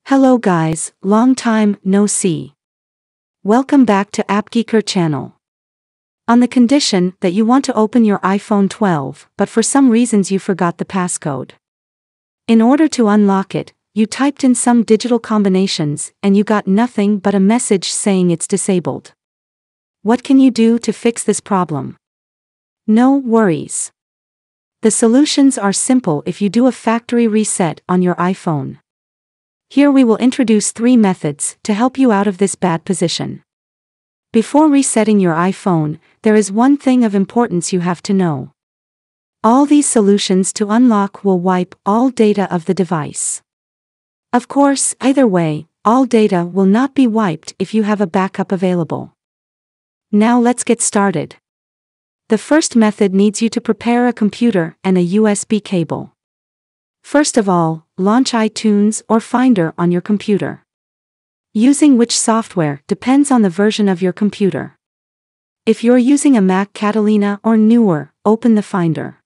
Hello guys, long time no see. Welcome back to AppGeeker channel. On the condition that you want to open your iPhone 12, but for some reasons you forgot the passcode. In order to unlock it, you typed in some digital combinations and you got nothing but a message saying it's disabled. What can you do to fix this problem? No worries. The solutions are simple if you do a factory reset on your iPhone. Here we will introduce 3 methods to help you out of this bad position. Before resetting your iPhone, there is one thing of importance you have to know. All these solutions to unlock will wipe all data of the device. Of course, either way, all data will not be wiped if you have a backup available. Now let's get started. The first method needs you to prepare a computer and a USB cable. First of all, launch iTunes or Finder on your computer. Using which software depends on the version of your computer. If you're using a Mac Catalina or newer, open the Finder.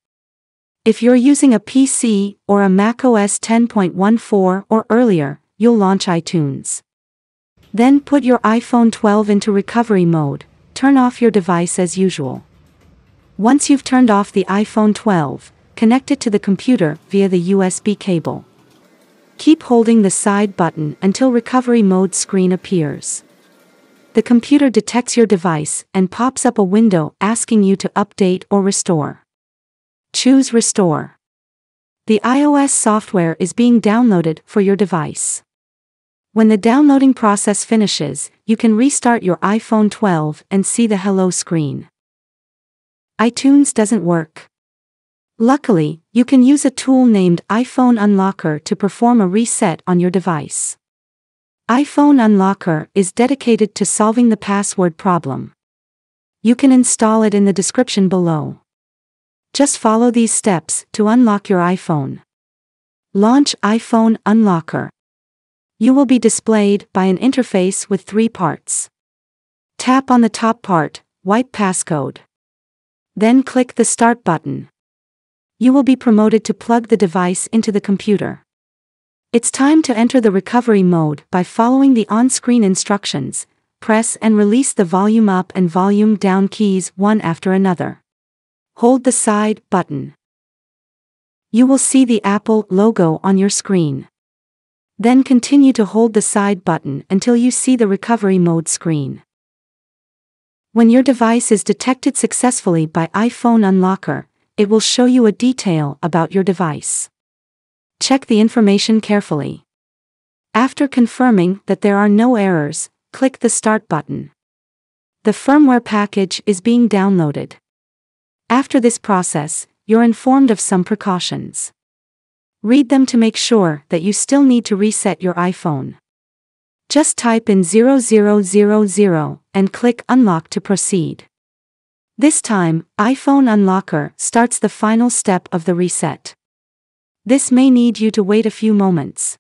If you're using a PC or a macOS 10.14 or earlier, you'll launch iTunes. Then put your iPhone 12 into recovery mode, turn off your device as usual. Once you've turned off the iPhone 12, connect it to the computer via the USB cable. Keep holding the side button until recovery mode screen appears. The computer detects your device and pops up a window asking you to update or restore. Choose Restore. The iOS software is being downloaded for your device. When the downloading process finishes, you can restart your iPhone 12 and see the hello screen. iTunes doesn't work. Luckily, you can use a tool named iPhone Unlocker to perform a reset on your device. iPhone Unlocker is dedicated to solving the password problem. You can install it in the description below. Just follow these steps to unlock your iPhone. Launch iPhone Unlocker. You will be displayed by an interface with 3 parts. Tap on the top part, Wipe Passcode. Then click the Start button. You will be promoted to plug the device into the computer. It's time to enter the recovery mode by following the on-screen instructions. Press and release the volume up and volume down keys one after another. Hold the side button. You will see the Apple logo on your screen. Then continue to hold the side button until you see the recovery mode screen. When your device is detected successfully by iPhone Unlocker, it will show you a detail about your device. Check the information carefully. After confirming that there are no errors, click the Start button. The firmware package is being downloaded. After this process, you're informed of some precautions. Read them to make sure that you still need to reset your iPhone. Just type in 0000 and click Unlock to proceed. This time, iPhone Unlocker starts the final step of the reset. This may need you to wait a few moments.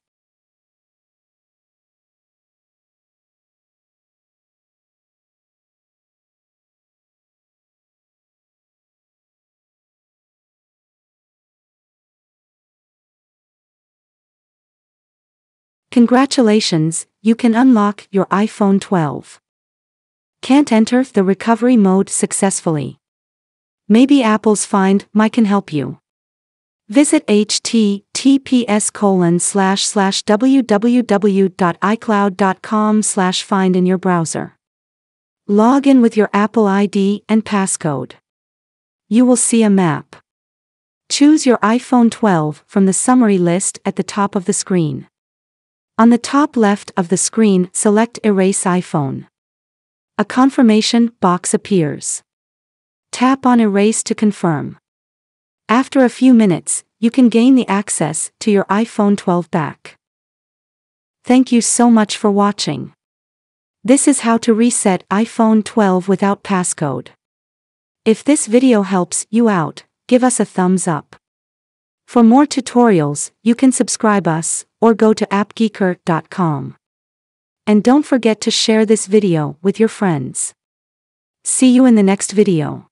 Congratulations, you can unlock your iPhone 12. Can't enter the recovery mode successfully? Maybe Apple's Find My can help you. Visit https://www.icloud.com/find in your browser. Log in with your Apple ID and passcode. You will see a map. Choose your iPhone 12 from the summary list at the top of the screen. On the top left of the screen, select Erase iPhone. A confirmation box appears. Tap on Erase to confirm. After a few minutes, you can gain the access to your iPhone 12 back. Thank you so much for watching. This is how to reset iPhone 12 without passcode. If this video helps you out, give us a thumbs up. For more tutorials, you can subscribe us or go to appgeeker.com. And don't forget to share this video with your friends. See you in the next video.